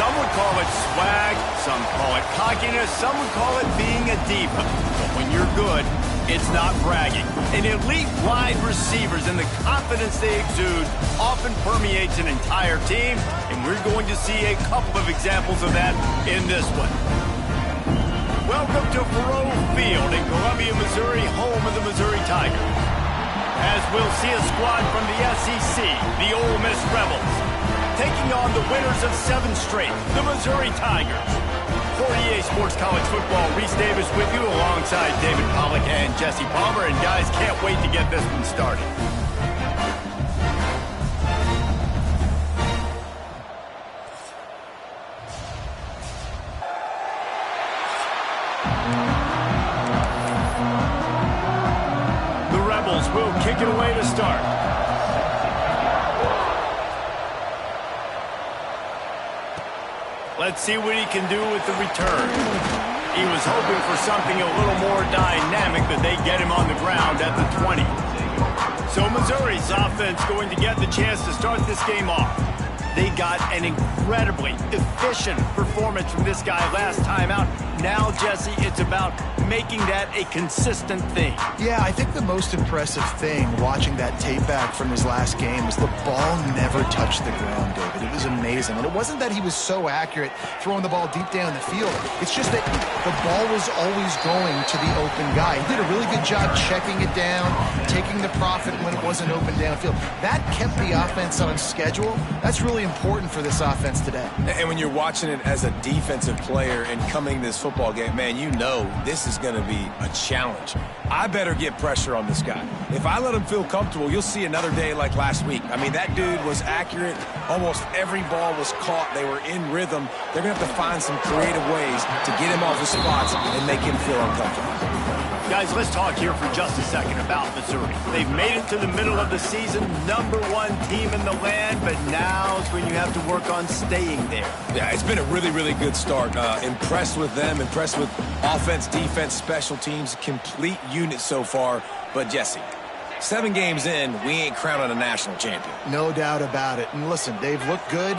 Some would call it swag, some call it cockiness, some would call it being a diva. But when you're good, it's not bragging. And elite wide receivers and the confidence they exude often permeates an entire team, and we're going to see a couple of examples of that in this one. Welcome to Faroe Field in Columbia, Missouri, home of the Missouri Tigers. As we'll see a squad from the SEC, the Ole Miss Rebels, taking on the winners of 7 straight, the Missouri Tigers. For EA Sports College Football, Reese Davis with you alongside David Pollack and Jesse Palmer. And guys, can't wait to get this one started. The Rebels will kick it away to start. Let's see what he can do with the return. He was hoping for something a little more dynamic, but they get him on the ground at the 20. So Missouri's offense going to get the chance to start this game off. They got an incredibly efficient performance from this guy last time out. Now, Jesse, it's about making that a consistent thing. Yeah, I think the most impressive thing watching that tape back from his last game was the ball never touched the ground, David. It was amazing. And it wasn't that he was so accurate throwing the ball deep down the field. It's just that the ball was always going to the open guy. He did a really good job checking it down, taking the profit when it wasn't open downfield. That kept the offense on schedule. That's really important for this offense today. And when you're watching it as a defensive player and coming this football game, man, you know this is going to be a challenge. I better get pressure on this guy. If I let him feel comfortable, you'll see another day like last week. I mean, that dude was accurate. Almost every ball was caught. They were in rhythm. They're going to have to find some creative ways to get him off his spots and make him feel uncomfortable. Guys, let's talk here for just a second about Missouri. They've made it to the middle of the season, #1 team in the land, but now is when you have to work on staying there. Yeah, it's been a really, really good start. Impressed with them, impressed with offense, defense, special teams, complete unit so far. But Jesse, 7 games in, we ain't crowning a national champion. No doubt about it. And listen, they've looked good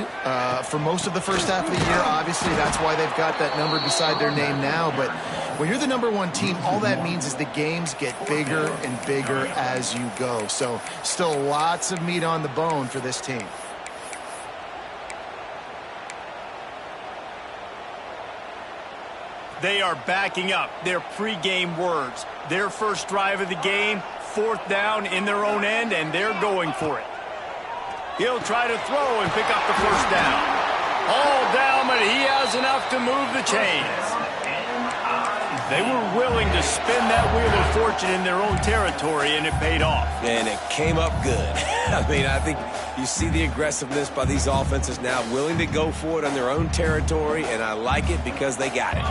for most of the first half of the year. Obviously, that's why they've got that number beside their name now. But when you're the #1 team, all that means is the games get bigger and bigger as you go. So still lots of meat on the bone for this team. They are backing up their pregame words. Their first drive of the game, 4th down in their own end, and they're going for it. He'll try to throw and pick up the first down. All down, but he has enough to move the chains. They were willing to spin that wheel of fortune in their own territory, and it paid off. And it came up good. I mean, I think you see the aggressiveness by these offenses now, willing to go for it on their own territory, and I like it because they got it.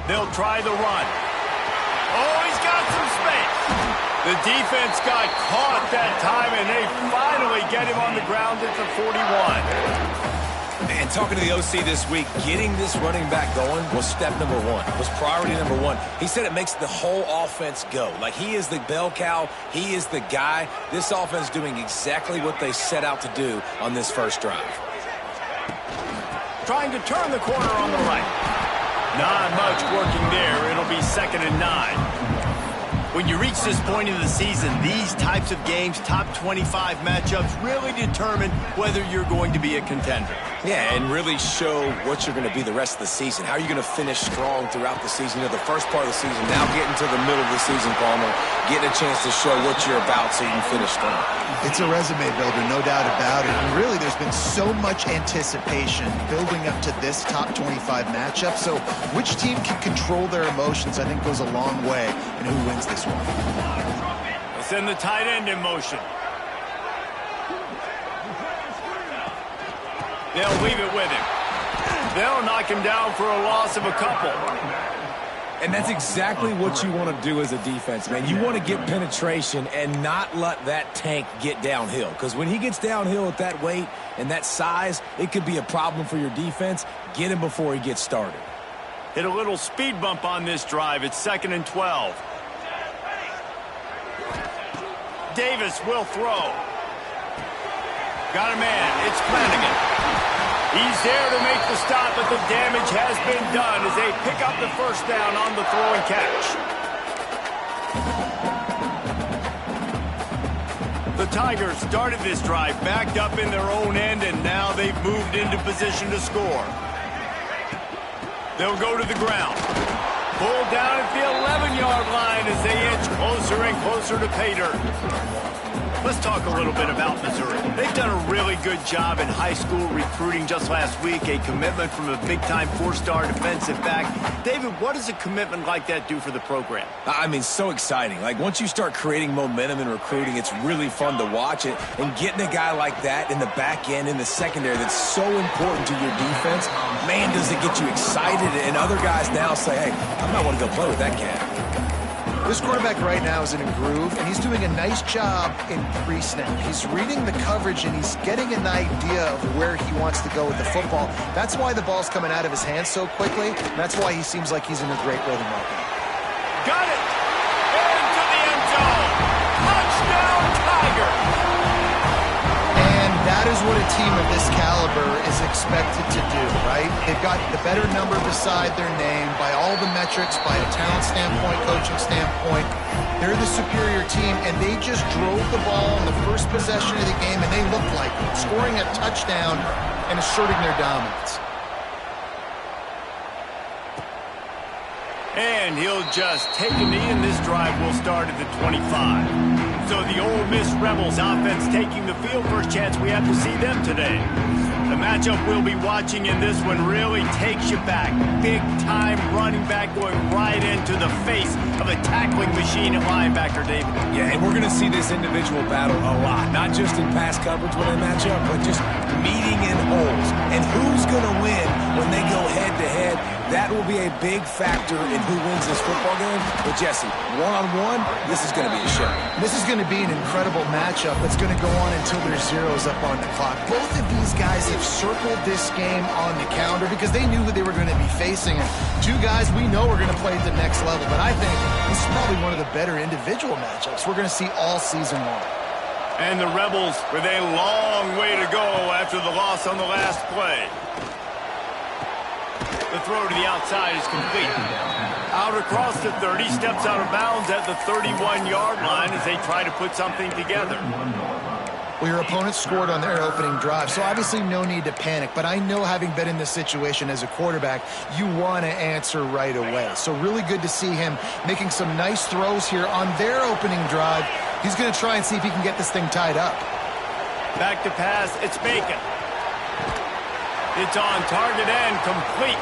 They'll try the run. Oh, he's got some space. The defense got caught that time, and they finally get him on the ground at the 41. And talking to the OC this week, getting this running back going was step #1, was priority #1. He said it makes the whole offense go. Like, he is the bell cow. He is the guy. This offense doing exactly what they set out to do on this first drive. Trying to turn the corner on the right. Not much working there. It'll be 2nd and 9. When you reach this point in the season, these types of games, top 25 matchups, really determine whether you're going to be a contender. Yeah, and really show what you're going to be the rest of the season. How are you going to finish strong throughout the season? You know, the first part of the season, now getting to the middle of the season, Palmer, getting a chance to show what you're about so you can finish strong. It's a resume builder, no doubt about it. And really, there's been so much anticipation building up to this top 25 matchup. So which team can control their emotions, I think, goes a long way in who wins this one. They send the tight end in motion. They'll leave it with him. They'll knock him down for a loss of a couple. And that's exactly what you want to do as a defense, man. You want to get penetration and not let that tank get downhill. Because when he gets downhill at that weight and that size, it could be a problem for your defense. Get him before he gets started. Hit a little speed bump on this drive. It's 2nd and 12. Davis will throw. Got a man. It's Flanagan. He's there to make the stop, but the damage has been done as they pick up the first down on the throw and catch. The Tigers started this drive backed up in their own end, and now they've moved into position to score. They'll go to the ground. Pulled down at the 11-yard line as they inch closer and closer to pay dirt. Let's talk a little bit about Missouri. They've done a really good job in high school recruiting just last week, a commitment from a big-time four-star defensive back. David, what does a commitment like that do for the program? I mean, so exciting. Like, once you start creating momentum in recruiting, it's really fun to watch it. And getting a guy like that in the back end, in the secondary, that's so important to your defense, man, does it get you excited. And other guys now say, hey, I might want to go play with that cat. This quarterback right now is in a groove, and he's doing a nice job in pre-snap. He's reading the coverage, and he's getting an idea of where he wants to go with the football. That's why the ball's coming out of his hands so quickly, and that's why he seems like he's in a great rhythm right now. Got it! Into the end zone! Touchdown, Tiger! And that is what a team of this caliber is expected to do, right? They've got the better number beside their name by all the metrics, by a talent standpoint, coaching standpoint. They're the superior team, and they just drove the ball on the first possession of the game, and they looked like it, scoring a touchdown and asserting their dominance. And he'll just take a knee, and this drive will start at the 25. So the Ole Miss Rebels offense taking the field. First chance we have to see them today. The matchup we'll be watching in this one really takes you back. Big-time running back going right into the face of a tackling machine at linebacker, David. Yeah, and we're going to see this individual battle a lot. Not just in pass coverage when they match up, but just meeting in holes. And who's going to win when they go head-to-head? That will be a big factor in who wins this football game. But, Jesse, one-on-one, this is going to be a show. This is going to be an incredible matchup that's going to go on until there's zeros up on the clock. Both of these guys have circled this game on the calendar because they knew who they were going to be facing. And two guys we know are going to play at the next level. But I think this is probably one of the better individual matchups we're going to see all season long. And the Rebels with a long way to go after the loss on the last play. The throw to the outside is complete. Out across the 30, steps out of bounds at the 31-yard line as they try to put something together. Well, your opponent scored on their opening drive, so obviously no need to panic. But I know, having been in this situation as a quarterback, you want to answer right away. So really good to see him making some nice throws here on their opening drive. He's going to try and see if he can get this thing tied up. Back to pass, it's Bacon. It's on target and complete.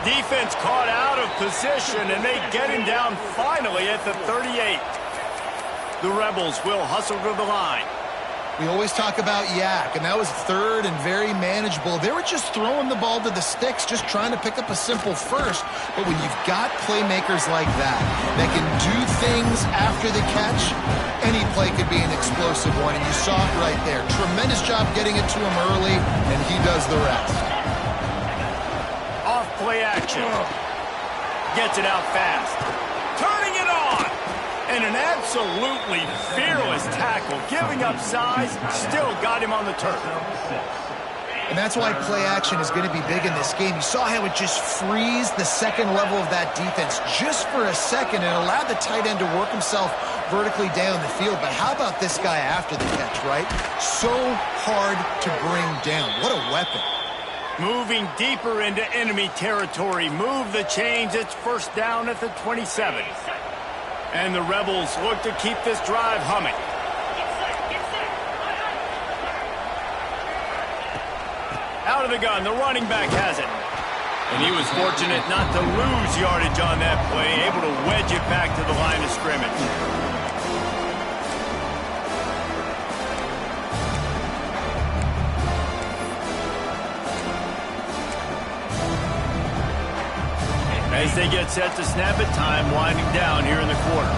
Defense caught out of position, and they get him down finally at the 38. The Rebels will hustle to the line. We always talk about yak, and that was third and very manageable. They were just throwing the ball to the sticks, just trying to pick up a simple first. But when you've got playmakers like that can do things after the catch, any play could be an explosive one, and you saw it right there. Tremendous job getting it to him early, and he does the rest. Off play action. Gets it out fast. Turning it on. And an absolutely fearless tackle. Giving up size, still got him on the turf. And that's why play action is going to be big in this game. You saw how it just frees the second level of that defense just for a second and allowed the tight end to work himself vertically down the field. But how about this guy after the catch, right? So hard to bring down. What a weapon. Moving deeper into enemy territory. Move the chains. It's first down at the 27. And the Rebels look to keep this drive humming. Out of the gun, the running back has it. And he was fortunate not to lose yardage on that play, able to wedge it back to the line of scrimmage. As they get set to snap it, time winding down here in the quarter.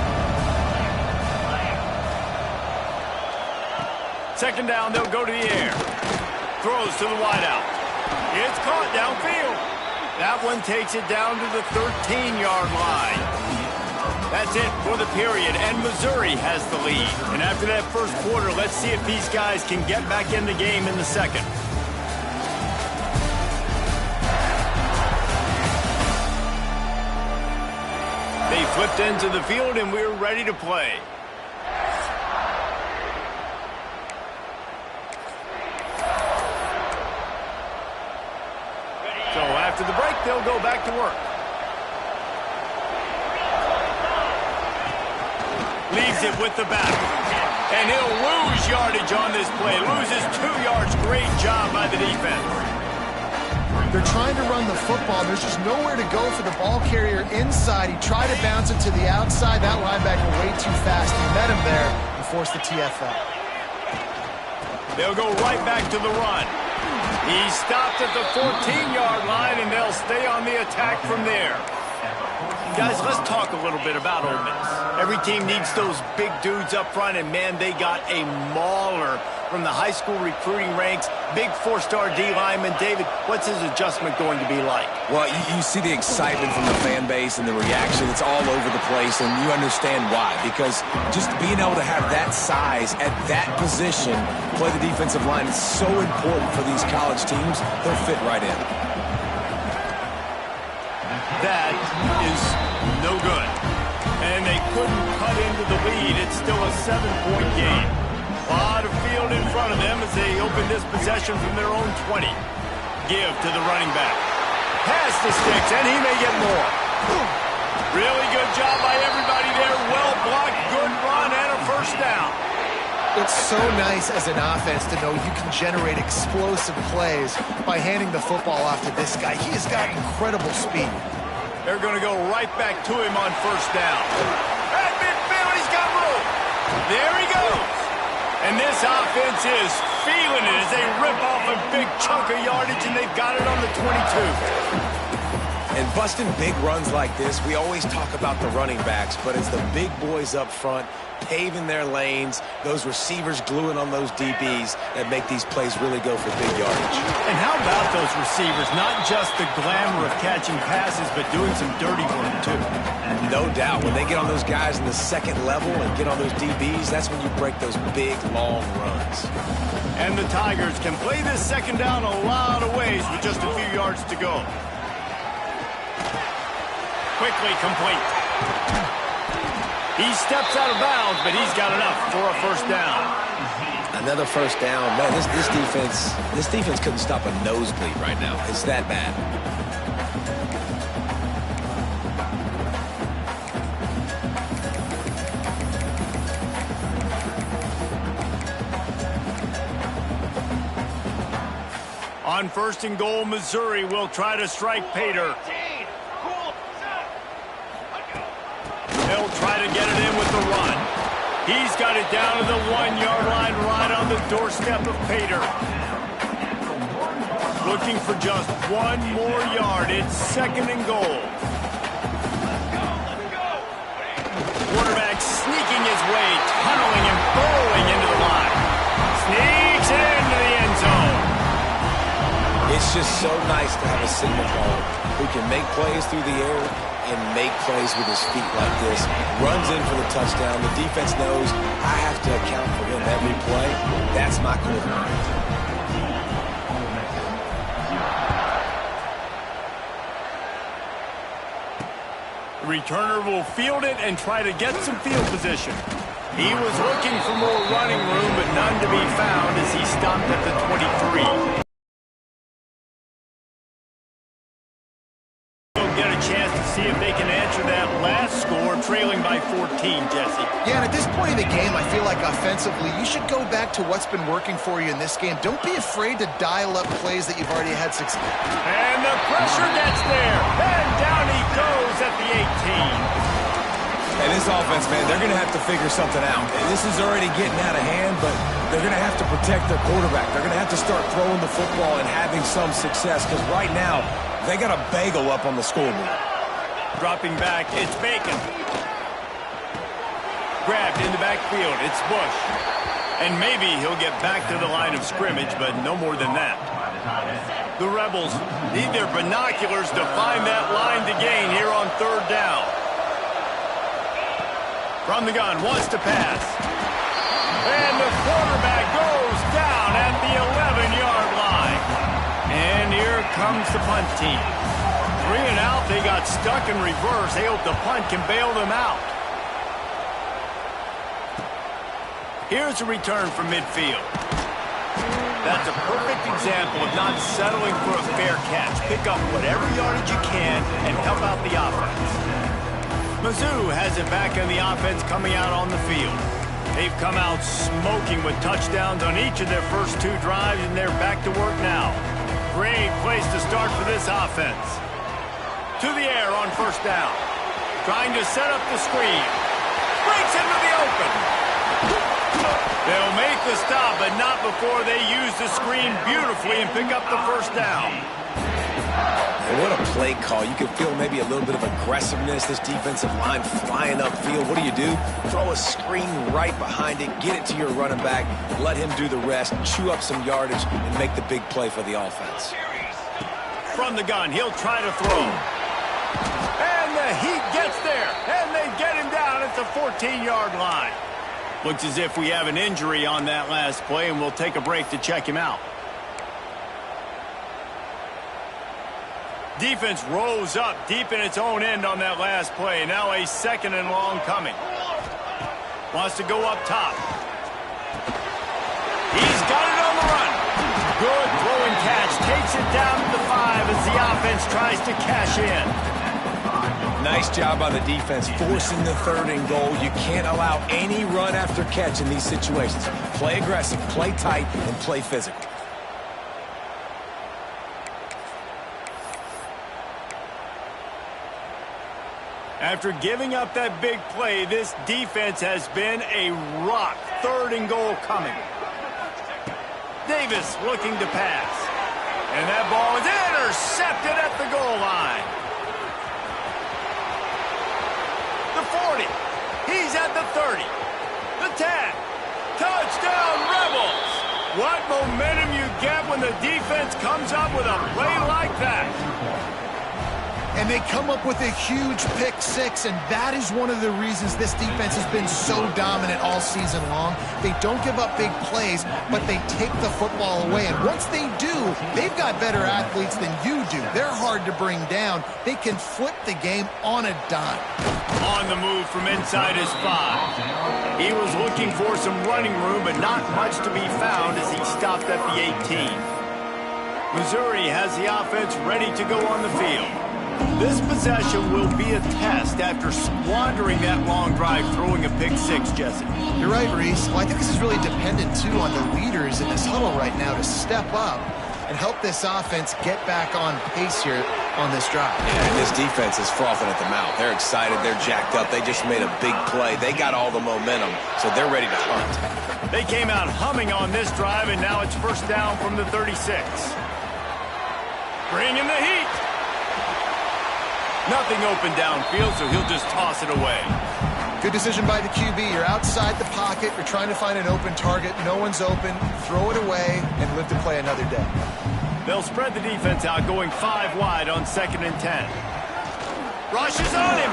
Second down, they'll go to the air. Throws to the wideout. It's caught downfield. That one takes it down to the 13-yard line. That's it for the period, and Missouri has the lead. And after that first quarter, let's see if these guys can get back in the game in the second. They flipped into the field, and we're ready to play. So after the break, they'll go back to work. Leaves it with the back. And he'll lose yardage on this play. Loses 2 yards. Great job by the defense. They're trying to run the football. There's just nowhere to go for the ball carrier inside. He tried to bounce it to the outside. That linebacker way too fast. He met him there and forced the TFL. They'll go right back to the run. He stopped at the 14-yard line, and they'll stay on the attack from there. Guys, let's talk a little bit about Ole Miss. Every team needs those big dudes up front, and, man, they got a mauler from the high school recruiting ranks. Big 4-star D lineman. David, what's his adjustment going to be like? Well, you see the excitement from the fan base and the reaction. It's all over the place, and you understand why. Because just being able to have that size at that position, play the defensive line, is so important for these college teams. They'll fit right in. That is no good. And they couldn't cut into the lead. It's still a 7-point game. A lot of field in front of them as they open this possession from their own 20. Give to the running back. Pass the sticks, and he may get more. Really good job by everybody there. Well blocked, good run, and a first down. It's so nice as an offense to know you can generate explosive plays by handing the football off to this guy. He has got incredible speed. They're going to go right back to him on first down. Hey, big Bill, he's got room. There he goes. And this offense is feeling it as they rip off a big chunk of yardage, and they've got it on the 22. And busting big runs like this, we always talk about the running backs, but it's the big boys up front paving their lanes, those receivers gluing on those DBs that make these plays really go for big yardage. And how about those receivers? Not just the glamour of catching passes, but doing some dirty work, too. No doubt. When they get on those guys in the second level and get on those DBs, that's when you break those big, long runs. And the Tigers can play this second down a lot of ways with just a few yards to go. Quickly complete. He steps out of bounds, but he's got enough for a first down. Another first down. Man, this defense couldn't stop a nosebleed right now. It's that bad. On first and goal, Missouri will try to strike Pater. They'll try to get it in with the run. He's got it down to the 1-yard line right on the doorstep of Pater. Looking for just one more yard. It's second and goal. Quarterback sneaking his way, tunneling and burrowing into the line. Sneaks into the end zone. It's just so nice to have a signal caller who can make plays through the air and make plays with his feet like this. Runs in for the touchdown. The defense knows I have to account for him every play. That's my quarterback. The returner will field it and try to get some field position. He was looking for more running room, but none to be found as he stopped at the 23. Get a chance to see if they can answer that last score, trailing by 14, Jesse. Yeah, and at this point in the game, I feel like offensively, you should go back to what's been working for you in this game. Don't be afraid to dial up plays that you've already had success. And the pressure gets there, and down he goes at the 18. And this offense, man, they're going to have to figure something out. This is already getting out of hand, but they're going to have to protect their quarterback. They're going to have to start throwing the football and having some success, because right now, they got a bagel up on the scoreboard. Dropping back, it's Bacon. Grabbed in the backfield, it's Bush. And maybe he'll get back to the line of scrimmage, but no more than that. The Rebels need their binoculars to find that line to gain here on third down. From the gun, wants to pass. And the quarterback goes down at the 11-yard line. And here comes the punt team. 3 and out, they got stuck in reverse. They hope the punt can bail them out. Here's a return from midfield. That's a perfect example of not settling for a fair catch. Pick up whatever yardage you can and help out the offense. Mizzou has it back on the offense coming out on the field. They've come out smoking with touchdowns on each of their first 2 drives, and they're back to work now. Great place to start for this offense. To the air on first down. Trying to set up the screen. Breaks into the open. They'll make the stop, but not before they use the screen beautifully and pick up the first down. And what a play call. You can feel maybe a little bit of aggressiveness. This defensive line flying upfield. What do? Throw a screen right behind it, get it to your running back, let him do the rest, chew up some yardage, and make the big play for the offense. From the gun, he'll try to throw. And the heat gets there, and they get him down at the 14-yard line. Looks as if we have an injury on that last play, and we'll take a break to check him out. Defense rose up deep in its own end on that last play. Now a 2nd and long coming. Wants to go up top. He's got it on the run. Good throw and catch. Takes it down to the 5 as the offense tries to cash in. Nice job on the defense, forcing the 3rd and goal. You can't allow any run after catch in these situations. Play aggressive, play tight, and play physical. After giving up that big play, this defense has been a rock. 3rd and goal coming. Davis looking to pass. And that ball is intercepted at the goal line. The 40. He's at the 30. The 10. Touchdown, Rebels. What momentum you get when the defense comes up with a play like that. And they come up with a huge pick 6, and that is one of the reasons this defense has been so dominant all season long. They don't give up big plays, but they take the football away. And once they do, they've got better athletes than you do. They're hard to bring down. They can flip the game on a dime. On the move from inside his 5. He was looking for some running room, but not much to be found as he stopped at the 18. Missouri has the offense ready to go on the field. This possession will be a test after squandering that long drive, throwing a pick 6, Jesse. You're right, Reese. Well, I think this is really dependent, too, on the leaders in this huddle right now to step up and help this offense get back on pace here on this drive. Yeah, and this defense is frothing at the mouth. They're excited. They're jacked up. They just made a big play. They got all the momentum, so they're ready to hunt. They came out humming on this drive, and now it's first down from the 36. Bringing the heat. Nothing open downfield, so he'll just toss it away. Good decision by the QB. You're outside the pocket. You're trying to find an open target. No one's open. Throw it away and live to play another day. They'll spread the defense out, going 5 wide on 2nd and 10. Rushes on him.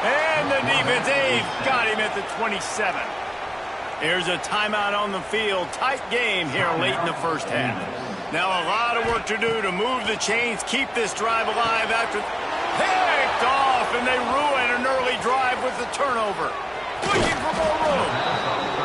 And the defense, they've got him at the 27. Here's a timeout on the field. Tight game here late in the first half. Now a lot of work to do to move the chains, keep this drive alive after... Picked off, and they ruin an early drive with the turnover. Looking for more room.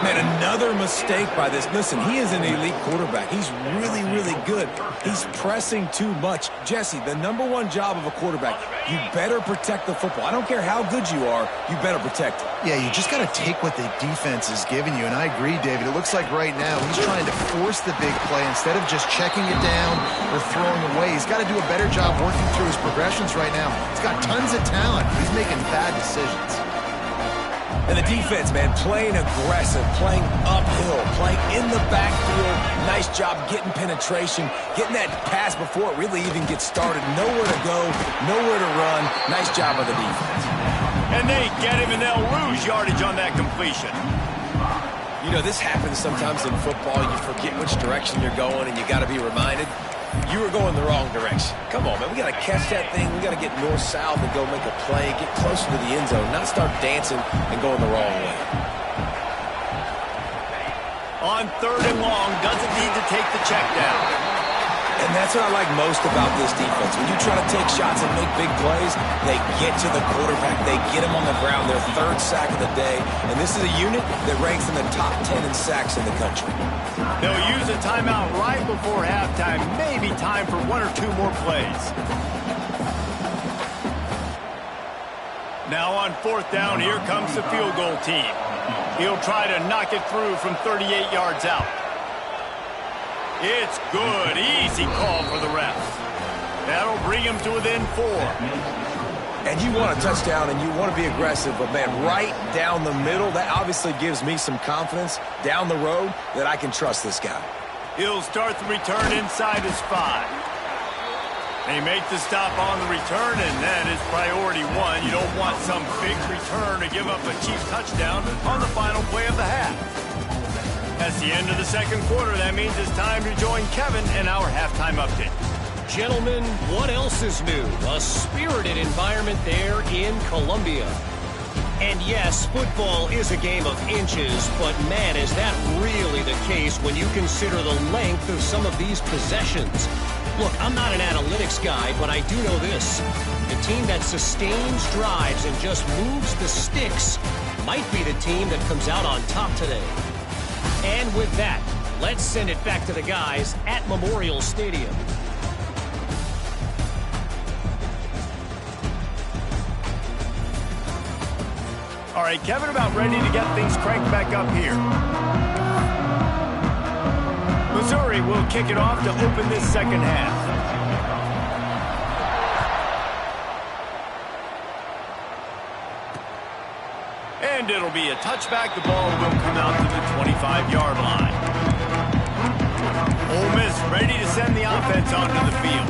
Man, another mistake by this. Listen, he is an elite quarterback. He's really, really good. He's pressing too much. Jesse, the #1 job of a quarterback, you better protect the football. I don't care how good you are, you better protect it. Yeah, you just got to take what the defense is giving you, and I agree, David. It looks like right now he's trying to force the big play instead of just checking it down or throwing away. He's got to do a better job working through his progressions right now. He's got tons of talent. He's making bad decisions. And the defense, man, playing aggressive, playing uphill, playing in the backfield. Nice job getting penetration, getting that pass before it really even gets started. Nowhere to go, nowhere to run. Nice job of the defense. And they get him, and they'll lose yardage on that completion. You know, this happens sometimes in football. You forget which direction you're going, and you got to be reminded. You were going the wrong direction. Come on, man. We got to catch that thing. We got to get north-south and go make a play, get closer to the end zone, not start dancing and going the wrong way. On 3rd and long, doesn't need to take the check down. And that's what I like most about this defense. When you try to take shots and make big plays, they get to the quarterback. They get him on the ground. Their third sack of the day. And this is a unit that ranks in the top 10 in sacks in the country. They'll use a timeout right before halftime. Maybe time for one or two more plays. Now on fourth down, here comes the field goal team. He'll try to knock it through from 38 yards out. It's good. Easy call for the refs. That'll bring him to within 4. And you want a touchdown and you want to be aggressive, but, man, right down the middle, that obviously gives me some confidence down the road that I can trust this guy. He'll start the return inside his 5. They make the stop on the return, and that is priority 1. You don't want some big return to give up a cheap touchdown on the final play of the half. That's the end of the second quarter. That means it's time to join Kevin in our halftime update. Gentlemen, what else is new? A spirited environment there in Columbia. And yes, football is a game of inches, but man, is that really the case when you consider the length of some of these possessions. Look, I'm not an analytics guy, but I do know this. The team that sustains drives and just moves the sticks might be the team that comes out on top today. And with that, let's send it back to the guys at Memorial Stadium. All right, Kevin, about ready to get things cranked back up here. Missouri will kick it off to open this second half. And it'll be a touchback. The ball will come out to the 25-yard line. Ole Miss ready to send the offense onto the field.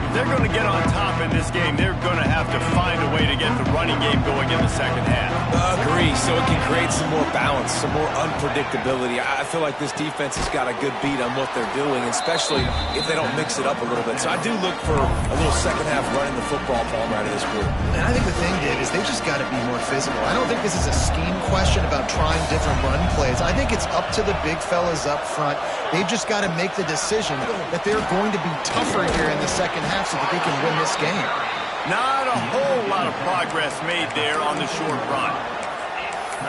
If they're going to get on top in this game, they're going to have to find a way to get the running game going in the second half. Agree, so it can create some more balance, some more unpredictability. I feel like this defense has got a good beat on what they're doing, especially if they don't mix it up a little bit. So I do look for a little second half running the football palm out of this group. And I think the thing, Dave, is they just got to be more physical. I don't think this is a scheme question about trying different run plays. I think it's up to the big fellas up front. They've just got to make the decision that they're going to be tougher here in the second half so that they can win this game. Not a whole lot of progress made there on the short run.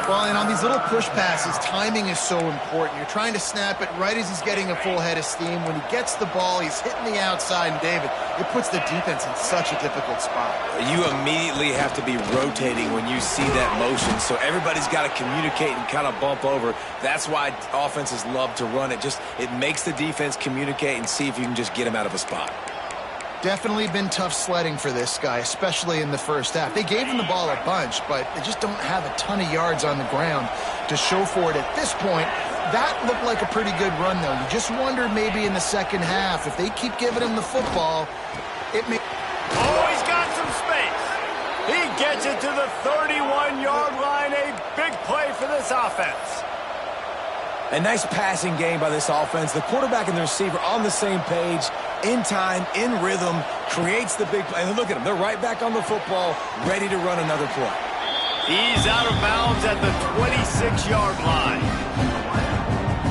Well, and on these little push passes, timing is so important. You're trying to snap it right as he's getting a full head of steam. When he gets the ball, he's hitting the outside, and David, it puts the defense in such a difficult spot. You immediately have to be rotating when you see that motion, so everybody's got to communicate and kind of bump over. That's why offenses love to run it. It makes the defense communicate and see if you can just get him out of a spot. Definitely been tough sledding for this guy, especially in the first half. They gave him the ball a bunch, but they just don't have a ton of yards on the ground to show for it at this point. That looked like a pretty good run, though. You just wonder maybe in the second half, if they keep giving him the football, it may... Oh, he's got some space. He gets it to the 31-yard line. A big play for this offense. A nice passing game by this offense. The quarterback and the receiver on the same page, in time, in rhythm, creates the big play. And look at them. They're right back on the football, ready to run another play. He's out of bounds at the 26-yard line.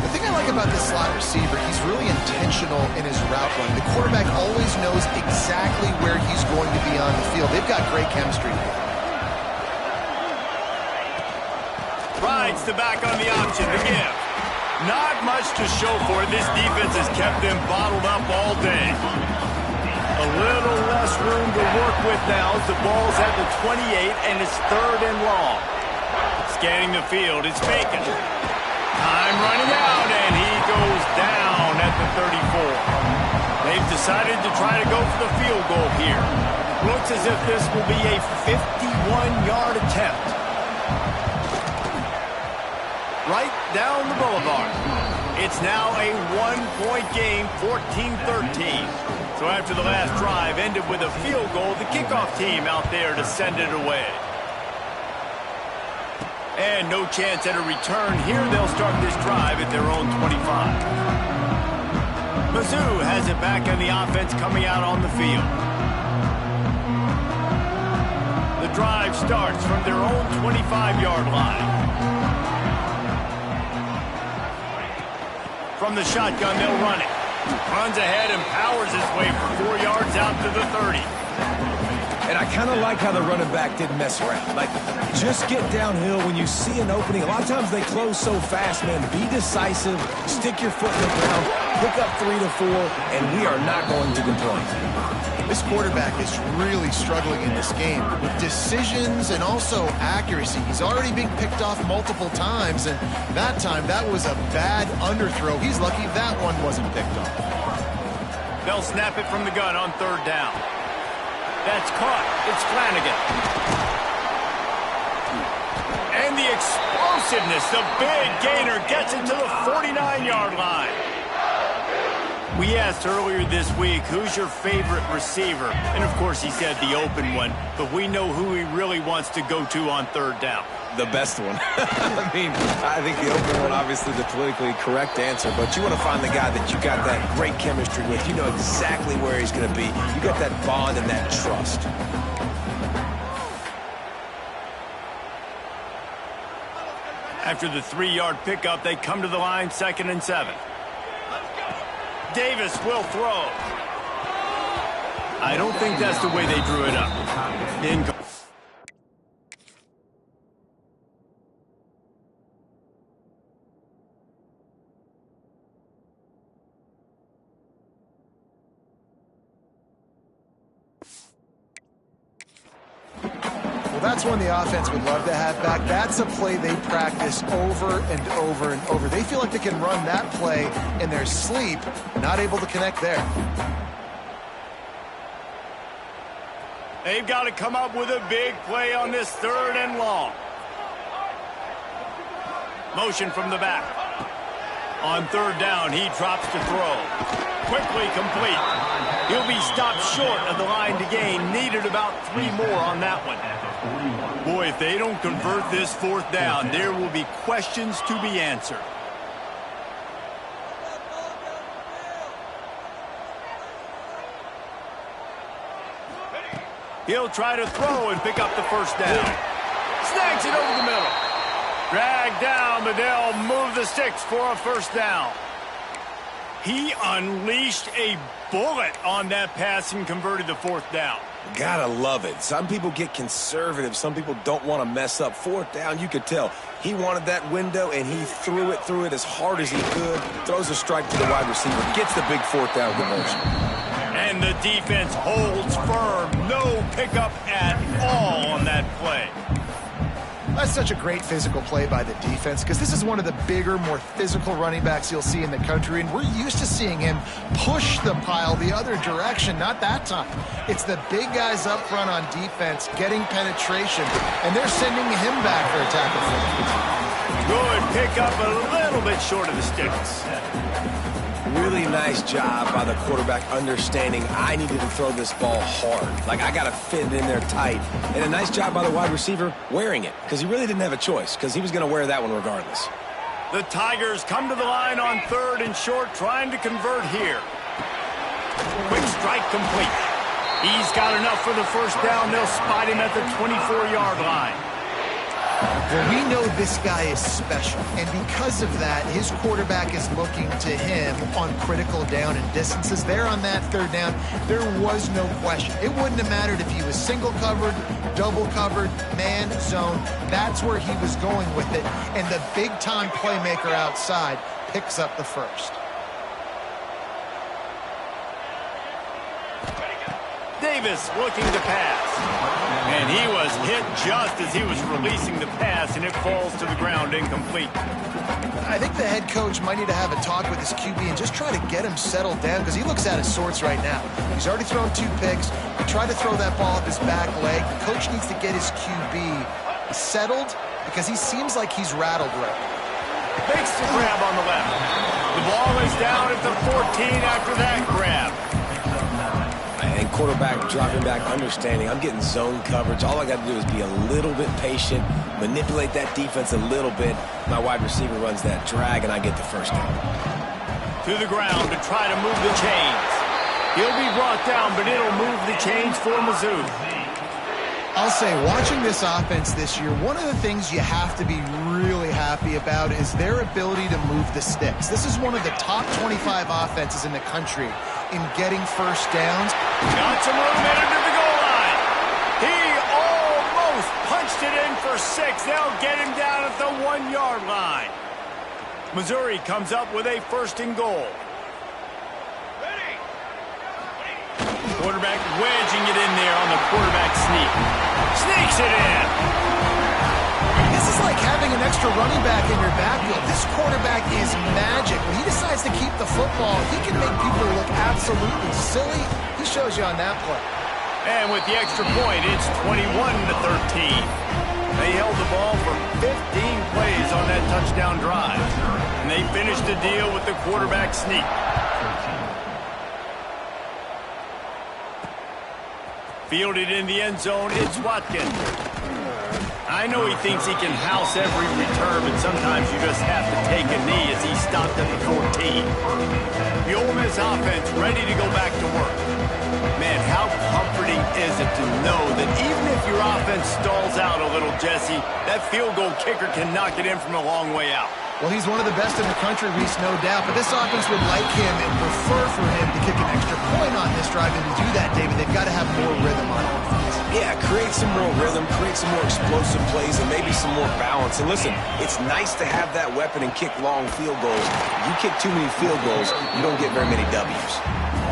The thing I like about this slot receiver, he's really intentional in his route run. The quarterback always knows exactly where he's going to be on the field. They've got great chemistry together. Rides the back on the option to give. Not much to show for it. This defense has kept them bottled up all day. A little less room to work with now as the ball's at the 28 and it's 3rd and long. Scanning the field, it's Bacon. Time running out and he goes down at the 34. They've decided to try to go for the field goal here. Looks as if this will be a 51-yard attempt. Right down the boulevard. It's now a 1-point game, 14-13. So after the last drive ended with a field goal, the kickoff team out there to send it away. And no chance at a return here. They'll start this drive at their own 25. Mizzou has it back on the offense coming out on the field. The drive starts from their own 25-yard line. From the shotgun, they'll run it. Runs ahead and powers his way for 4 yards out to the 30. And I kind of like how the running back didn't mess around. Like, just get downhill when you see an opening. A lot of times they close so fast, man. Be decisive, stick your foot in the ground, pick up 3 to 4, and we are not going to complain. This quarterback is really struggling in this game with decisions and also accuracy. He's already being picked off multiple times, and that time, that was a bad underthrow. He's lucky that one wasn't picked off. They'll snap it from the gun on 3rd down. That's caught. It's Flanagan. And the explosiveness, the big gainer gets it to the 49-yard line. We asked earlier this week, who's your favorite receiver? And, of course, he said the open one, but we know who he really wants to go to on 3rd down. The best one. I mean, I think the open one, obviously the politically correct answer, but you want to find the guy that you got that great chemistry with. You know exactly where he's going to be. You got that bond and that trust. After the 3-yard pickup, they come to the line, 2nd and 7. Davis will throw. I don't think that's the way they drew it up. That's one the offense would love to have back. That's a play they practice over and over and over. They feel like they can run that play in their sleep, not able to connect there. They've got to come up with a big play on this 3rd and long. Motion from the back. On 3rd down, he drops to throw. Quickly complete. He'll be stopped short of the line to gain. Needed about 3 more on that one. Boy, if they don't convert this 4th down, there will be questions to be answered. He'll try to throw and pick up the 1st down. Snags it over the middle. Dragged down, but they'll move the sticks for a 1st down. He unleashed a bullet on that pass and converted the 4th down. Gotta love it. Some people get conservative. Some people don't want to mess up. 4th down, you could tell. He wanted that window, and he threw it as hard as he could. Throws a strike to the wide receiver. Gets the big 4th down conversion. And the defense holds firm. No pickup at all on that play. That's such a great physical play by the defense because this is one of the bigger, more physical running backs you'll see in the country, and we're used to seeing him push the pile the other direction. Not that time. It's the big guys up front on defense getting penetration, and they're sending him back for a tackle. Good pickup, a little bit short of the sticks. Really nice job by the quarterback understanding I needed to throw this ball hard. Like, I got to fit it in there tight. And a nice job by the wide receiver wearing it because he really didn't have a choice because he was going to wear that one regardless. The Tigers come to the line on 3rd and short, trying to convert here. Quick strike complete. He's got enough for the 1st down. They'll spot him at the 24-yard line. Well, we know this guy is special, and because of that, his quarterback is looking to him on critical down and distances. There on that 3rd down, there was no question. It wouldn't have mattered if he was single covered, double covered, man, zone. That's where he was going with it, and the big-time playmaker outside picks up the 1st. Davis looking to pass. And he was hit just as he was releasing the pass, and it falls to the ground incomplete. I think the head coach might need to have a talk with his QB and just try to get him settled down because he looks out of sorts right now. He's already thrown 2 picks. He tried to throw that ball up his back leg. The coach needs to get his QB settled because he seems like he's rattled right now. Makes the grab on the left. The ball is down at the 14 after that grab. And quarterback dropping back, understanding I'm getting zone coverage. All I got to do is be a little bit patient, manipulate that defense a little bit. My wide receiver runs that drag, and I get the 1st down. To the ground to try to move the chains. He'll be brought down, but it'll move the chains for Mizzou. I'll say, watching this offense this year, one of the things you have to be really happy about is their ability to move the sticks. This is one of the top 25 offenses in the country in getting first downs. Got some momentum to the goal line. He almost punched it in for 6. They'll get him down at the 1-yard line. Missouri comes up with a 1st and goal. Quarterback wedging it in there on the quarterback sneak. Sneaks it in. This is like having an extra running back in your backfield. This quarterback is magic. When he decides to keep the football, he can make people look absolutely silly. He shows you on that play. And with the extra point, it's 21-13. They held the ball for 15 plays on that touchdown drive. And they finished the deal with the quarterback sneak. Fielded in the end zone, it's Watkins. I know he thinks he can house every return, but sometimes you just have to take a knee as he stopped at the 14. The Ole Miss offense ready to go back to work. Man, how comforting is it to know that even if your offense stalls out a little, Jesse, that field goal kicker can knock it in from a long way out. Well, he's one of the best in the country, Reese, no doubt. But this offense would like him and prefer for him to kick an extra point on this drive. And to do that, David, they've got to have more rhythm on offense. Yeah, create some more rhythm, create some more explosive plays, and maybe some more balance. And listen, it's nice to have that weapon and kick long field goals. You kick too many field goals, you don't get very many W's.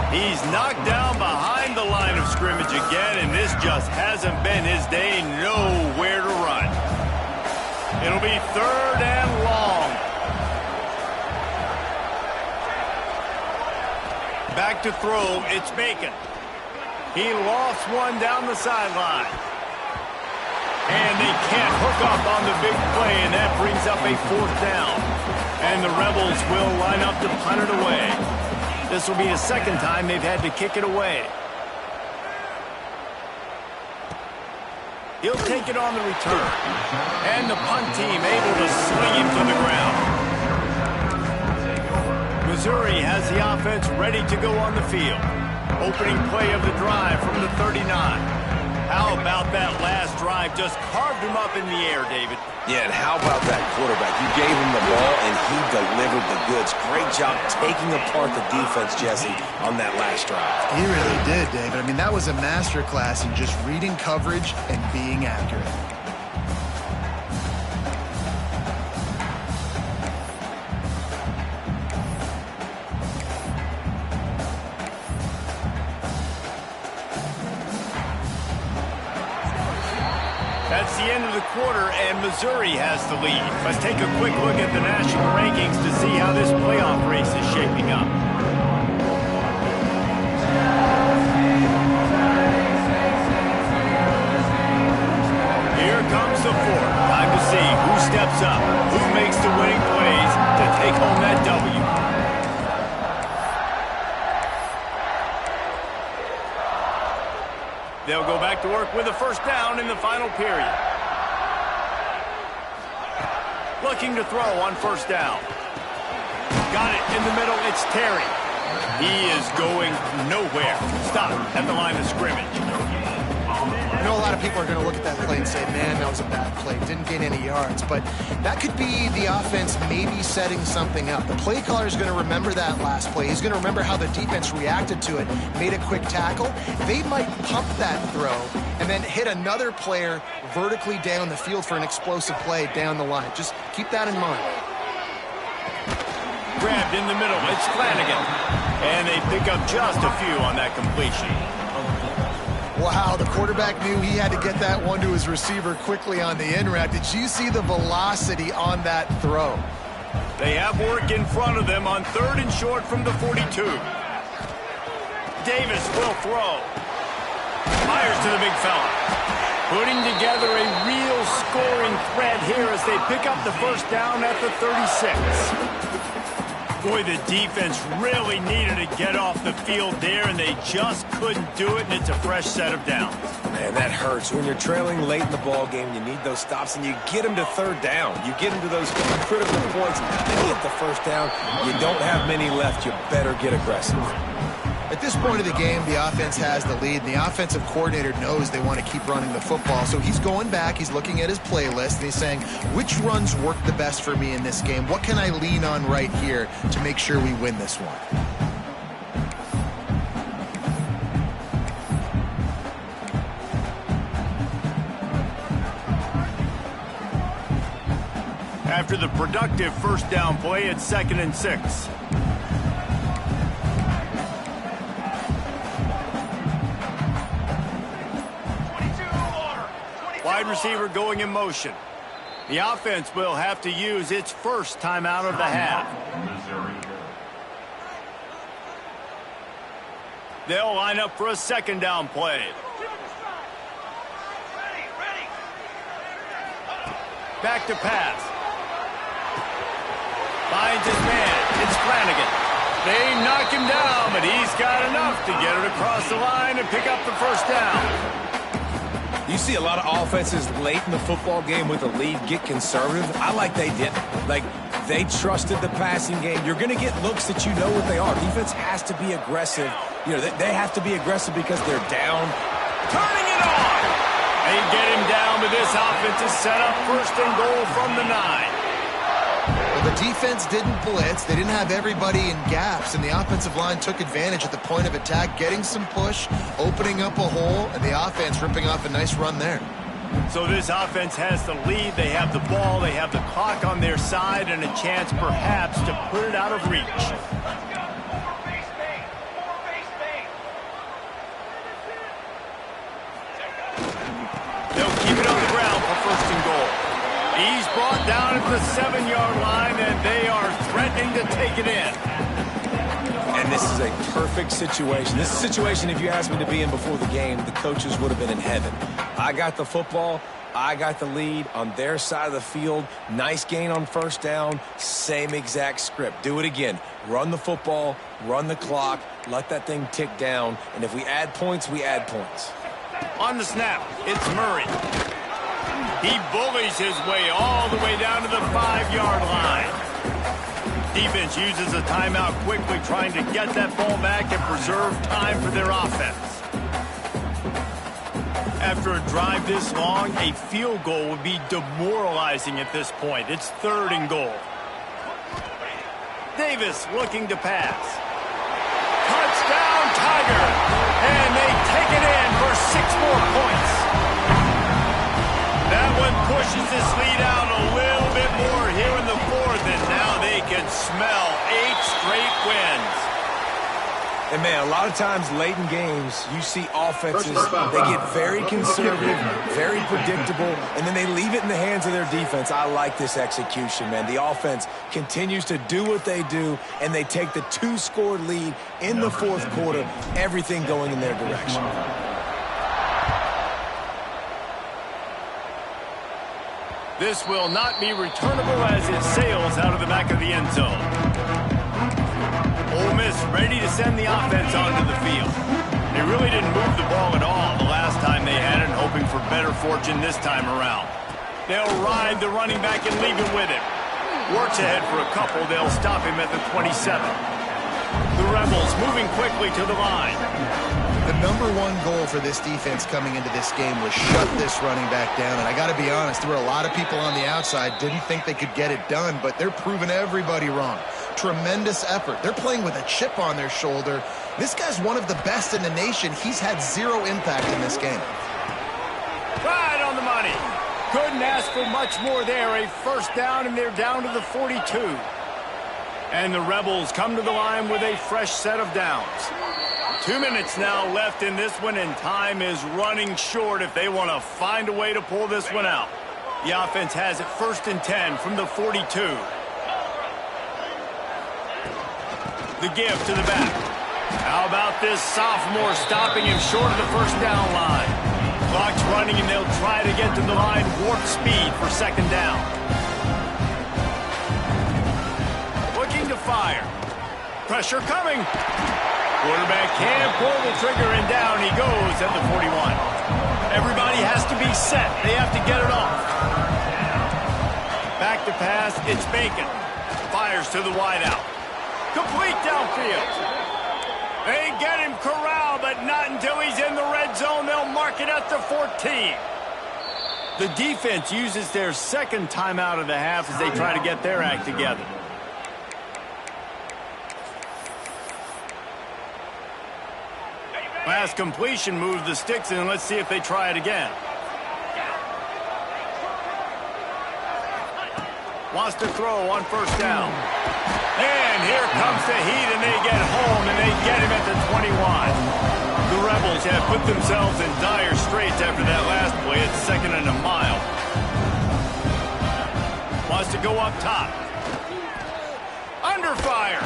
He's knocked down behind the line of scrimmage again, and this just hasn't been his day. Nowhere to run. It'll be 3rd and long. Back to throw, it's Bacon. He lost one down the sideline. And they can't hook up on the big play, and that brings up a 4th down. And the Rebels will line up to punt it away. This will be the 2nd time they've had to kick it away. He'll take it on the return. And the punt team able to swing him to the ground. Missouri has the offense ready to go on the field. Opening play of the drive from the 39. How about that last drive? Just carved him up in the air, David. Yeah, and how about that quarterback? You gave him the ball, and he delivered the goods. Great job taking apart the defense, Jesse, on that last drive. He really did, David. I mean, that was a masterclass in just reading coverage and being accurate. That's the end of the quarter, and Missouri has the lead. Let's take a quick look at the national rankings to see how this playoff race is shaping up. Here comes the 4th. Time to see who steps up, who makes the winning plays to take home that W. They'll go back to work with a 1st down in the final period. Looking to throw on 1st down. Got it in the middle. It's Terry. He is going nowhere. Stop at the line of scrimmage. I know a lot of people are going to look at that play and say, man, that was a bad play. Didn't gain any yards. But that could be the offense maybe setting something up. The play caller is going to remember that last play. He's going to remember how the defense reacted to it, made a quick tackle. They might pump that throw and then hit another player vertically down the field for an explosive play down the line. Just keep that in mind. Grabbed in the middle. It's Flanagan. And they pick up just a few on that completion. Wow, the quarterback knew he had to get that one to his receiver quickly on the in route. Did you see the velocity on that throw? They have work in front of them on 3rd and short from the 42. Davis will throw. Fires to the big fella. Putting together a real scoring threat here as they pick up the 1st down at the 36. Boy, the defense really needed to get off the field there, and they just couldn't do it, and it's a fresh set of downs. Man, that hurts. When you're trailing late in the ball game, you need those stops, and you get them to 3rd down. You get them to those critical points, and get the 1st down. You don't have many left. You better get aggressive. At this point of the game, the offense has the lead, and the offensive coordinator knows they want to keep running the football. So he's going back, he's looking at his playlist, and he's saying, which runs work the best for me in this game? What can I lean on right here to make sure we win this one? After the productive first down play, it's 2nd and 6. Wide receiver going in motion. The offense will have to use its first timeout of the half. They'll line up for a 2nd down play. Back to pass. Finds his man. It's Flanagan. They knock him down, but he's got enough to get it across the line and pick up the first down. You see a lot of offenses late in the football game with a lead get conservative. I like they didn't. Like, they trusted the passing game. You're going to get looks that you know what they are. Defense has to be aggressive. You know, they have to be aggressive because they're down. Turning it on. They get him down, but this offense is set up 1st and goal from the 9. Well, the defense didn't blitz. They didn't have everybody in gaps, and the offensive line took advantage at the point of attack, getting some push, opening up a hole, and the offense ripping off a nice run there. So this offense has the lead. They have the ball. They have the clock on their side and a chance perhaps to put it out of reach. They'll keep it on the ground for 1st and goal. He's brought down at the 7-yard line, and they are threatening to take it in. And this is a perfect situation. This is a situation, if you asked me to be in before the game, the coaches would have been in heaven. I got the football. I got the lead on their side of the field. Nice gain on 1st down. Same exact script. Do it again. Run the football, run the clock, let that thing tick down. And if we add points, we add points. On the snap, it's Murray. He bullies his way all the way down to the 5-yard line. Defense uses a timeout quickly, trying to get that ball back and preserve time for their offense. After a drive this long, a field goal would be demoralizing at this point. It's 3rd and goal. Davis looking to pass. Touchdown, Tiger! And they take it in for 6 more points. That one pushes this lead out a little bit more here in the 4th, and now they can smell 8 straight wins. And, man, a lot of times late in games, you see offenses, they get very conservative, very predictable, and then they leave it in the hands of their defense. I like this execution, man. The offense continues to do what they do, and they take the 2-score lead in the 4th quarter, everything going in their direction. This will not be returnable as it sails out of the back of the end zone. Ole Miss ready to send the offense onto the field. They really didn't move the ball at all the last time they had it, hoping for better fortune this time around. They'll ride the running back and leave it with him. Works ahead for a couple. They'll stop him at the 27. The Rebels moving quickly to the line. The #1 goal for this defense coming into this game was shut this running back down. And I got to be honest, there were a lot of people on the outside didn't think they could get it done, but they're proving everybody wrong. Tremendous effort. They're playing with a chip on their shoulder. This guy's one of the best in the nation. He's had 0 impact in this game. Right on the money. Couldn't ask for much more there. A 1st down, and they're down to the 42. And the Rebels come to the line with a fresh set of downs. 2 minutes now left in this one, and time is running short if they want to find a way to pull this one out. The offense has it 1st and 10 from the 42. The give to the back. How about this sophomore stopping him short of the 1st down line? Clock's running, and they'll try to get to the line warp speed for 2nd down. Looking to fire. Pressure coming. Quarterback can't pull the trigger, and down he goes at the 41. Everybody has to be set. They have to get it off. Back to pass. It's Bacon. Fires to the wideout. Complete downfield. They get him corralled, but not until he's in the red zone. They'll mark it at the 14. The defense uses their second timeout of the half as they try to get their act together. Pass completion moves the sticks in. Let's see if they try it again. Wants to throw on first down. And here comes the heat, and they get home, and they get him at the 21. The Rebels have put themselves in dire straits after that last play. It's 2nd and a mile. Wants to go up top. Under fire.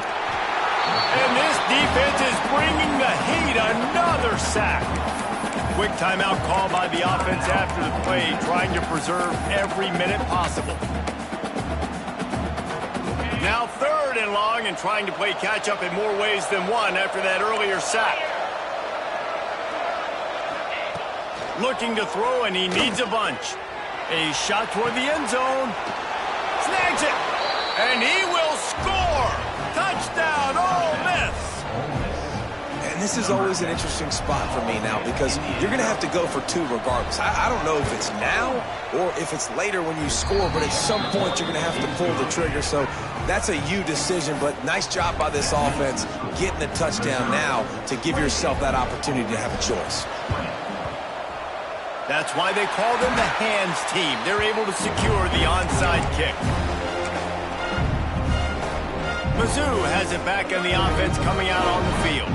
And this defense is bringing the heat. Another sack. Quick timeout call by the offense after the play, trying to preserve every minute possible. Now 3rd and long, and trying to play catch-up in more ways than one after that earlier sack. Looking to throw, and he needs a bunch. A shot toward the end zone. Snags it. And he will score. Touchdown, Ole Miss. And this is always an interesting spot for me now because you're going to have to go for 2 regardless. I don't know if it's now or if it's later when you score, but at some point you're going to have to pull the trigger. So that's a you decision, but nice job by this offense getting the touchdown now to give yourself that opportunity to have a choice. That's why they call them the hands team. They're able to secure the onside kick. Mizzou has it back in the offense coming out on the field.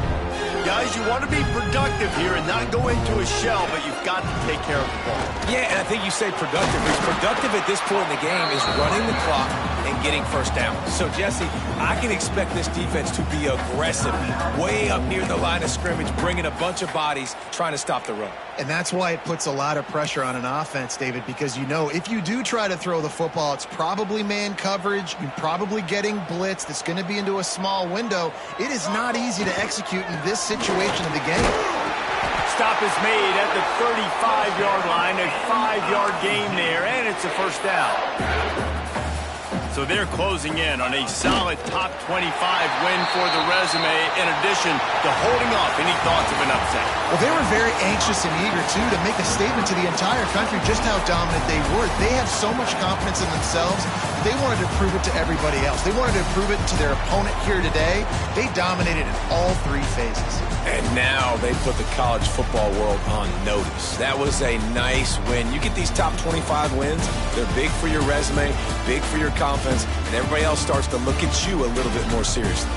Guys, you want to be productive here and not go into a shell, but you've got to take care of the ball. Yeah, and I think you say productive. Because productive at this point in the game is running the clock and getting first down. So, Jesse, I can expect this defense to be aggressive, way up near the line of scrimmage, bringing a bunch of bodies, trying to stop the run. And that's why it puts a lot of pressure on an offense, David, because you know if you do try to throw the football, it's probably man coverage. You're probably getting blitzed. It's going to be into a small window. It is not easy to execute in this situation of the game. Stop is made at the 35-yard line, a 5-yard gain there, and it's a first down. So they're closing in on a solid top 25 win for the resume, in addition to holding off any thoughts of an upset. Well, they were very anxious and eager, too, to make a statement to the entire country just how dominant they were. They have so much confidence in themselves. They wanted to prove it to everybody else. They wanted to prove it to their opponent here today. They dominated in all 3 phases. And now they put the college football world on notice. That was a nice win. You get these top 25 wins, they're big for your resume, big for your confidence, and everybody else starts to look at you a little bit more seriously.